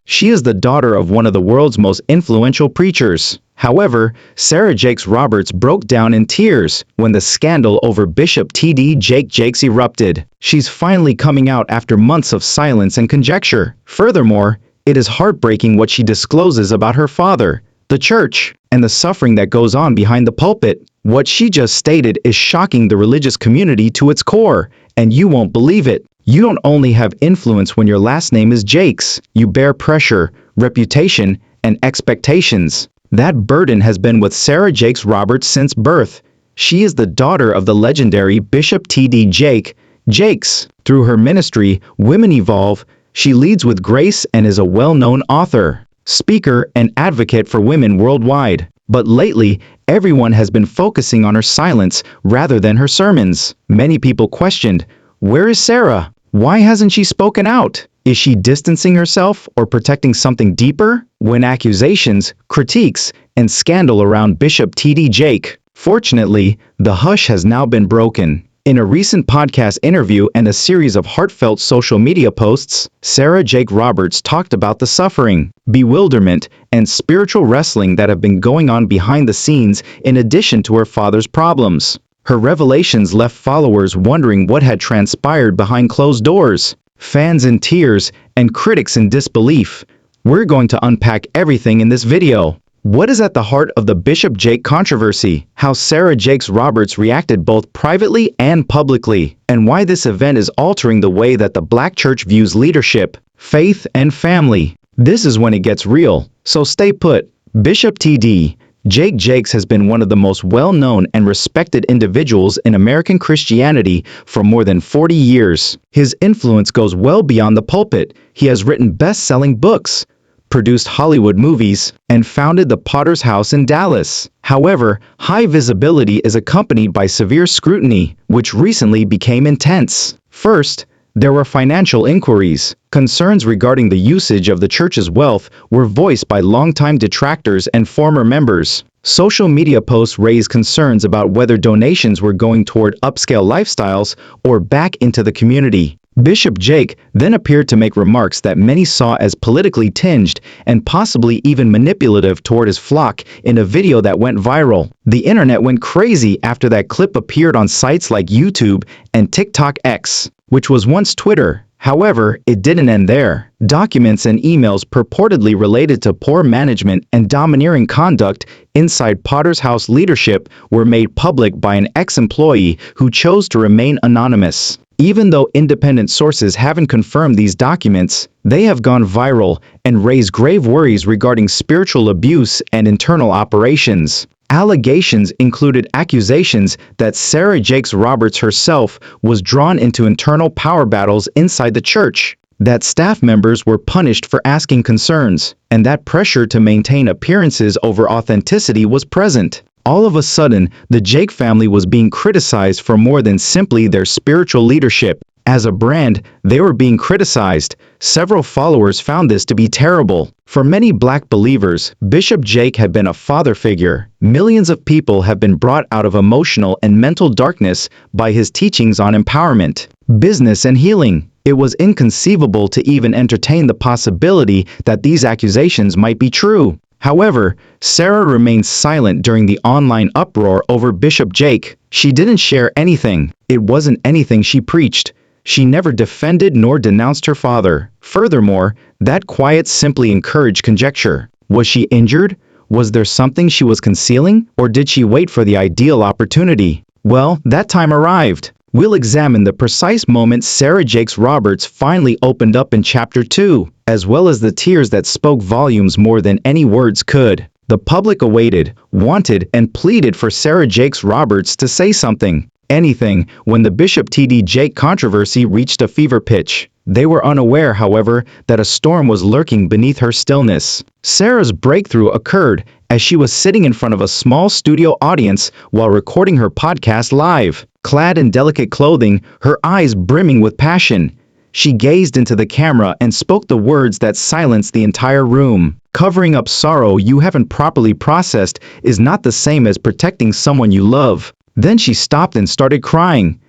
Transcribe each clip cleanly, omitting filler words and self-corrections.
She is the daughter of one of the world's most influential preachers. However, Sarah Jakes Roberts broke down in tears when the scandal over Bishop T.D. Jakes erupted. She's finally coming out after months of silence and conjecture. Furthermore, it is heartbreaking what she discloses about her father, the church, and the suffering that goes on behind the pulpit. What she just stated is shocking the religious community to its core, and you won't believe it. You don't only have influence when your last name is Jakes, you bear pressure, reputation, and expectations. That burden has been with Sarah Jakes Roberts since birth. She is the daughter of the legendary Bishop T.D. Jakes. Through her ministry, Women Evolve, she leads with grace and is a well-known author, speaker, and advocate for women worldwide. But lately, everyone has been focusing on her silence rather than her sermons. Many people questioned, where is Sarah? Why hasn't she spoken out? Is she distancing herself or protecting something deeper? When accusations, critiques, and scandal around Bishop T.D. Jakes. Fortunately, the hush has now been broken. In a recent podcast interview and a series of heartfelt social media posts, Sarah Jakes Roberts talked about the suffering, bewilderment, and spiritual wrestling that have been going on behind the scenes in addition to her father's problems. Her revelations left followers wondering what had transpired behind closed doors, fans in tears, and critics in disbelief. We're going to unpack everything in this video. What is at the heart of the Bishop Jakes controversy? How Sarah Jakes Roberts reacted both privately and publicly, and why this event is altering the way that the Black church views leadership, faith, and family. This is when it gets real, so stay put. Bishop T.D. Jakes has been one of the most well-known and respected individuals in American Christianity for more than 40 years. His influence goes well beyond the pulpit. He has written best-selling books, produced Hollywood movies, and founded the Potter's House in Dallas. However, high visibility is accompanied by severe scrutiny, which recently became intense. First, there were financial inquiries. Concerns regarding the usage of the church's wealth were voiced by longtime detractors and former members. Social media posts raised concerns about whether donations were going toward upscale lifestyles or back into the community. Bishop Jakes then appeared to make remarks that many saw as politically tinged and possibly even manipulative toward his flock in a video that went viral. The internet went crazy after that clip appeared on sites like YouTube and TikTok X, which was once Twitter. However, it didn't end there. Documents and emails purportedly related to poor management and domineering conduct inside Potter's House leadership were made public by an ex-employee who chose to remain anonymous. Even though independent sources haven't confirmed these documents, they have gone viral and raised grave worries regarding spiritual abuse and internal operations. Allegations included accusations that Sarah Jakes Roberts herself was drawn into internal power battles inside the church, that staff members were punished for asking concerns, and that pressure to maintain appearances over authenticity was present. All of a sudden, the Jakes family was being criticized for more than simply their spiritual leadership. As a brand, they were being criticized. Several followers found this to be terrible. For many Black believers, Bishop Jakes had been a father figure. Millions of people have been brought out of emotional and mental darkness by his teachings on empowerment, business, and healing. It was inconceivable to even entertain the possibility that these accusations might be true. However, Sarah remained silent during the online uproar over Bishop Jakes. She didn't share anything. It wasn't anything she preached. She never defended nor denounced her father. Furthermore, that quiet simply encouraged conjecture. Was she injured? Was there something she was concealing? Or did she wait for the ideal opportunity? Well, that time arrived. We'll examine the precise moment Sarah Jakes Roberts finally opened up in Chapter 2, as well as the tears that spoke volumes more than any words could. The public awaited, wanted, and pleaded for Sarah Jakes Roberts to say something, anything, when the Bishop T.D. Jakes controversy reached a fever pitch. They were unaware, however, that a storm was lurking beneath her stillness. Sarah's breakthrough occurred as she was sitting in front of a small studio audience while recording her podcast live. Clad in delicate clothing, her eyes brimming with passion, she gazed into the camera and spoke the words that silenced the entire room. Covering up sorrow you haven't properly processed is not the same as protecting someone you love. Then she stopped and started crying.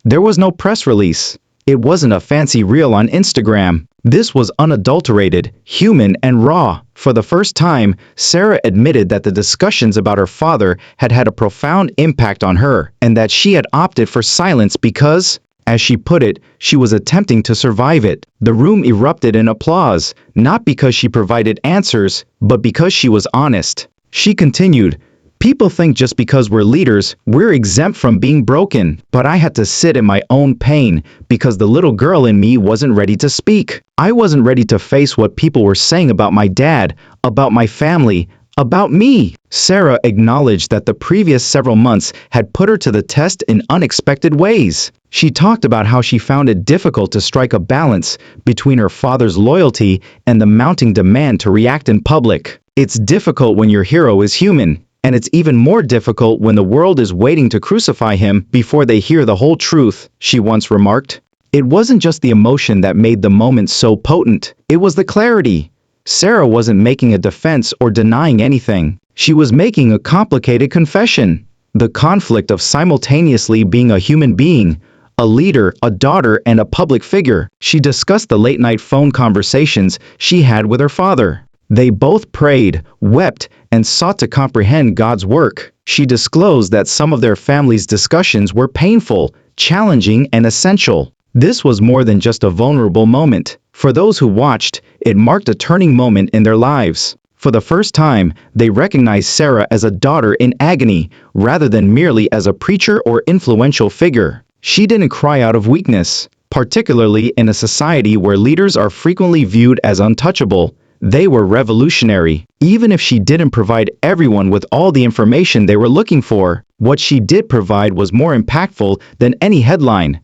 There was no press release. It wasn't a fancy reel on Instagram. This was unadulterated, human, and raw. For the first time, Sarah admitted that the discussions about her father had had a profound impact on her, and that she had opted for silence because, as she put it, she was attempting to survive it. The room erupted in applause, not because she provided answers, but because she was honest. She continued, "People think just because we're leaders, we're exempt from being broken. But I had to sit in my own pain because the little girl in me wasn't ready to speak. I wasn't ready to face what people were saying about my dad, about my family, about me." Sarah acknowledged that the previous several months had put her to the test in unexpected ways. She talked about how she found it difficult to strike a balance between her father's loyalty and the mounting demand to react in public. "It's difficult when your hero is human. And it's even more difficult when the world is waiting to crucify him before they hear the whole truth," she once remarked. It wasn't just the emotion that made the moment so potent, it was the clarity. Sarah wasn't making a defense or denying anything. She was making a complicated confession. The conflict of simultaneously being a human being, a leader, a daughter, and a public figure. She discussed the late-night phone conversations she had with her father. They both prayed, wept, and sought to comprehend God's work. She disclosed that some of their family's discussions were painful, challenging, and essential. This was more than just a vulnerable moment. For those who watched, it marked a turning moment in their lives. For the first time, they recognized Sarah as a daughter in agony, rather than merely as a preacher or influential figure. She didn't cry out of weakness, particularly in a society where leaders are frequently viewed as untouchable. They were revolutionary. Even if she didn't provide everyone with all the information they were looking for, what she did provide was more impactful than any headline.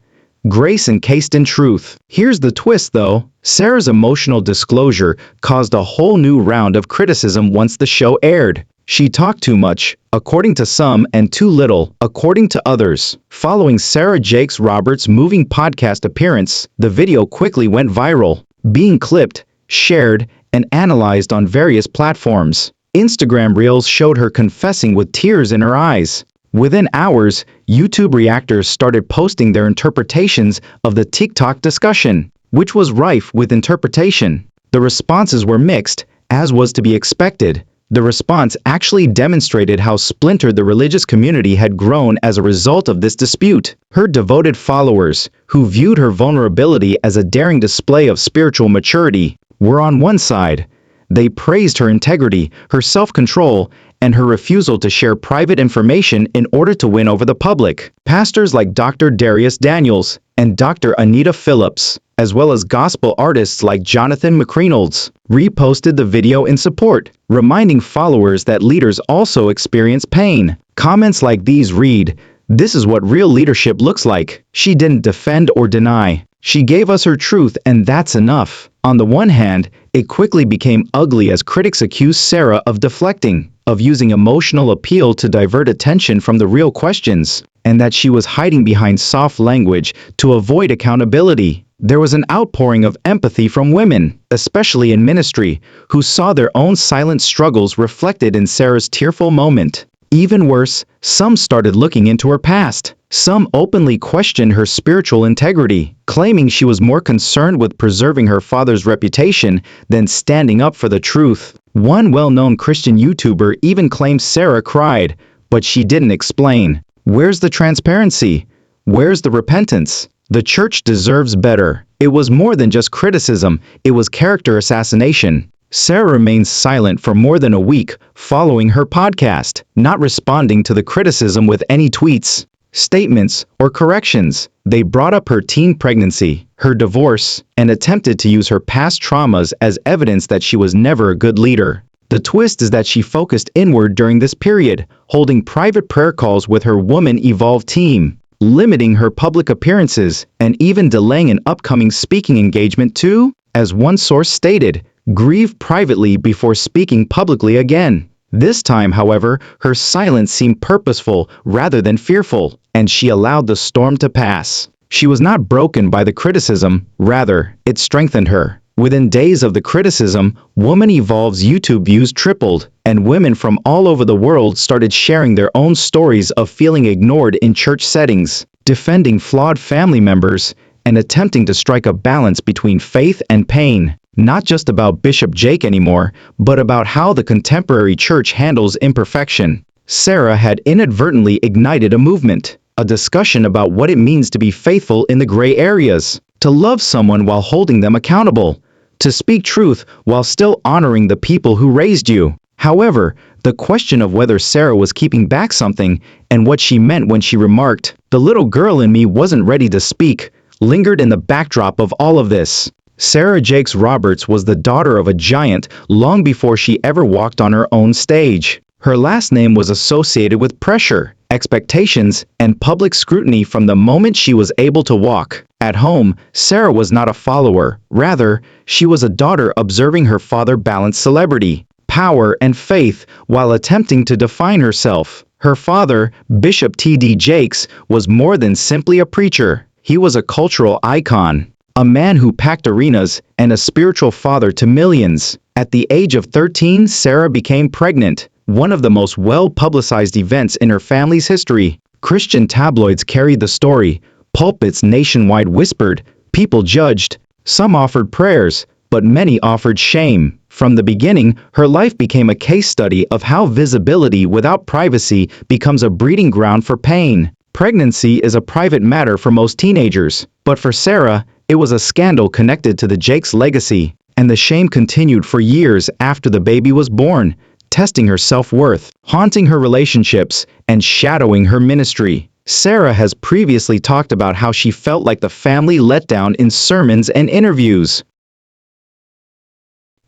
Grace encased in truth. Here's the twist though. Sarah's emotional disclosure caused a whole new round of criticism once the show aired. She talked too much, according to some, and too little, according to others. Following Sarah Jakes Roberts' moving podcast appearance, the video quickly went viral, being clipped, shared, and analyzed on various platforms. Instagram Reels showed her confessing with tears in her eyes. Within hours, YouTube reactors started posting their interpretations of the TikTok discussion, which was rife with interpretation. The responses were mixed, as was to be expected. The response actually demonstrated how splintered the religious community had grown as a result of this dispute. Her devoted followers, who viewed her vulnerability as a daring display of spiritual maturity, were on one side. They praised her integrity, her self-control, and her refusal to share private information in order to win over the public. Pastors like Dr. Darius Daniels and Dr. Anita Phillips, as well as gospel artists like Jonathan McReynolds, reposted the video in support, reminding followers that leaders also experience pain. Comments like these read, "This is what real leadership looks like. She didn't defend or deny. She gave us her truth, and that's enough." On the one hand, it quickly became ugly as critics accused Sarah of deflecting, of using emotional appeal to divert attention from the real questions, and that she was hiding behind soft language to avoid accountability. There was an outpouring of empathy from women, especially in ministry, who saw their own silent struggles reflected in Sarah's tearful moment. Even worse, some started looking into her past. Some openly questioned her spiritual integrity, claiming she was more concerned with preserving her father's reputation than standing up for the truth. One well-known Christian YouTuber even claimed Sarah cried, but she didn't explain. Where's the transparency? Where's the repentance? The church deserves better. It was more than just criticism, it was character assassination. Sarah remained silent for more than a week following her podcast, not responding to the criticism with any tweets, statements, or corrections. They brought up her teen pregnancy, her divorce, and attempted to use her past traumas as evidence that she was never a good leader. The twist is that she focused inward during this period, holding private prayer calls with her Woman Evolve team, limiting her public appearances, and even delaying an upcoming speaking engagement to, as one source stated, grieve privately before speaking publicly again. This time, however, her silence seemed purposeful rather than fearful, and she allowed the storm to pass. She was not broken by the criticism, rather, it strengthened her. Within days of the criticism, Woman Evolve's YouTube views tripled, and women from all over the world started sharing their own stories of feeling ignored in church settings, defending flawed family members, and attempting to strike a balance between faith and pain. Not just about Bishop Jake anymore, but about how the contemporary church handles imperfection. Sarah had inadvertently ignited a movement, a discussion about what it means to be faithful in the gray areas, to love someone while holding them accountable, to speak truth while still honoring the people who raised you. However, the question of whether Sarah was keeping back something and what she meant when she remarked, "The little girl in me wasn't ready to speak," lingered in the backdrop of all of this. Sarah Jakes Roberts was the daughter of a giant long before she ever walked on her own stage. Her last name was associated with pressure, expectations, and public scrutiny from the moment she was able to walk. At home, Sarah was not a follower. Rather, she was a daughter observing her father balance celebrity, power, and faith while attempting to define herself. Her father, Bishop T.D. Jakes, was more than simply a preacher. He was a cultural icon, a man who packed arenas, and a spiritual father to millions. At the age of 13, Sarah became pregnant, one of the most well-publicized events in her family's history. Christian tabloids carried the story, pulpits nationwide whispered, people judged, some offered prayers, but many offered shame. From the beginning, her life became a case study of how visibility without privacy becomes a breeding ground for pain. Pregnancy is a private matter for most teenagers, but for Sarah, it was a scandal connected to the Jakes legacy, and the shame continued for years after the baby was born, testing her self-worth, haunting her relationships, and shadowing her ministry. Sarah has previously talked about how she felt like the family let down in sermons and interviews.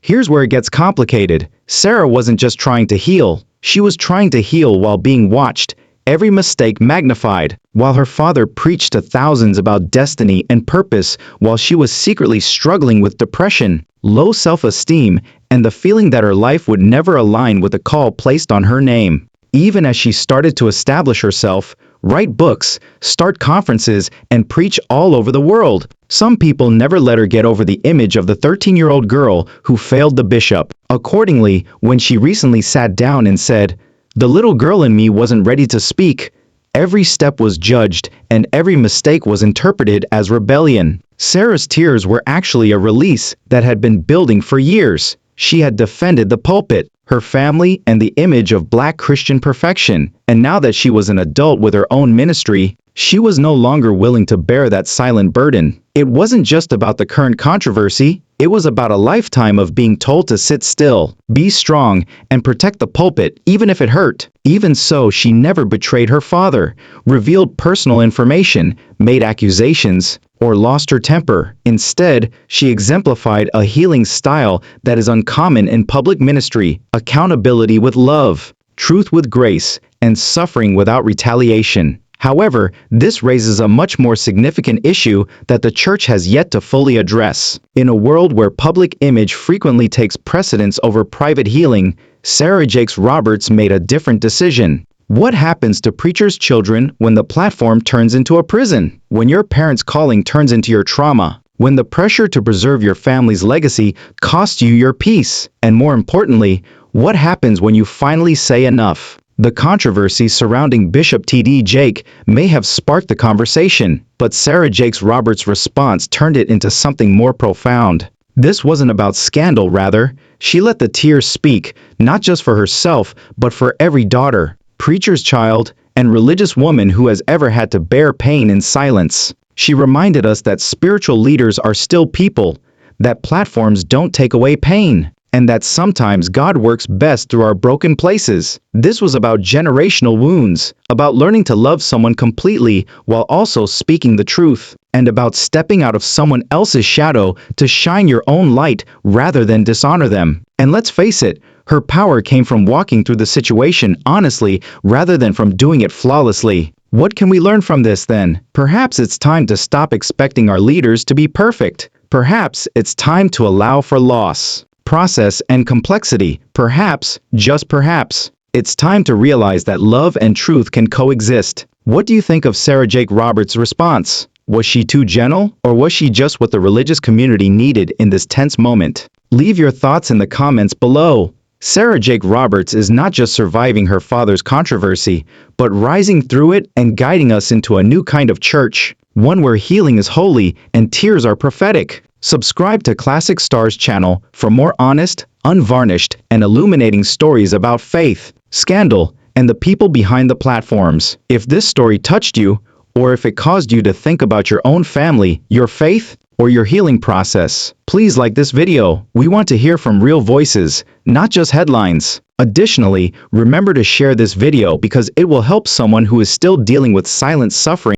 Here's where it gets complicated. Sarah wasn't just trying to heal, she was trying to heal while being watched, every mistake magnified. While her father preached to thousands about destiny and purpose, while she was secretly struggling with depression, low self-esteem, and the feeling that her life would never align with the call placed on her name. Even as she started to establish herself, write books, start conferences, and preach all over the world, some people never let her get over the image of the 13-year-old girl who failed the bishop. Accordingly, when she recently sat down and said, "The little girl in me wasn't ready to speak," every step was judged and every mistake was interpreted as rebellion. Sarah's tears were actually a release that had been building for years. She had defended the pulpit, her family, and the image of Black Christian perfection, and now that she was an adult with her own ministry, she was no longer willing to bear that silent burden. It wasn't just about the current controversy, it was about a lifetime of being told to sit still, be strong, and protect the pulpit even if it hurt. Even so, she never betrayed her father, revealed personal information, made accusations, or lost her temper. Instead, she exemplified a healing style that is uncommon in public ministry: accountability with love, truth with grace, and suffering without retaliation. However, this raises a much more significant issue that the church has yet to fully address. In a world where public image frequently takes precedence over private healing, Sarah Jakes Roberts made a different decision. What happens to preachers' children when the platform turns into a prison? When your parents' calling turns into your trauma? When the pressure to preserve your family's legacy costs you your peace? And more importantly, what happens when you finally say enough? The controversy surrounding Bishop T.D. Jake may have sparked the conversation, but Sarah Jakes Roberts' response turned it into something more profound. This wasn't about scandal, rather, she let the tears speak, not just for herself, but for every daughter, preacher's child, and religious woman who has ever had to bear pain in silence. She reminded us that spiritual leaders are still people, that platforms don't take away pain, and that sometimes God works best through our broken places. This was about generational wounds, about learning to love someone completely while also speaking the truth, and about stepping out of someone else's shadow to shine your own light rather than dishonor them. And let's face it, her power came from walking through the situation honestly rather than from doing it flawlessly. What can we learn from this then? Perhaps it's time to stop expecting our leaders to be perfect. Perhaps it's time to allow for loss, process, and complexity. Perhaps, just perhaps, it's time to realize that love and truth can coexist. What do you think of Sarah Jake Roberts' response? Was she too gentle, or was she just what the religious community needed in this tense moment? Leave your thoughts in the comments below. Sarah Jake Roberts is not just surviving her father's controversy, but rising through it and guiding us into a new kind of church, one where healing is holy and tears are prophetic. Subscribe to Classic Stars channel for more honest, unvarnished, and illuminating stories about faith, scandal, and the people behind the platforms. If this story touched you, or if it caused you to think about your own family, your faith, or your healing process, please like this video. We want to hear from real voices, not just headlines. Additionally, remember to share this video because it will help someone who is still dealing with silent suffering.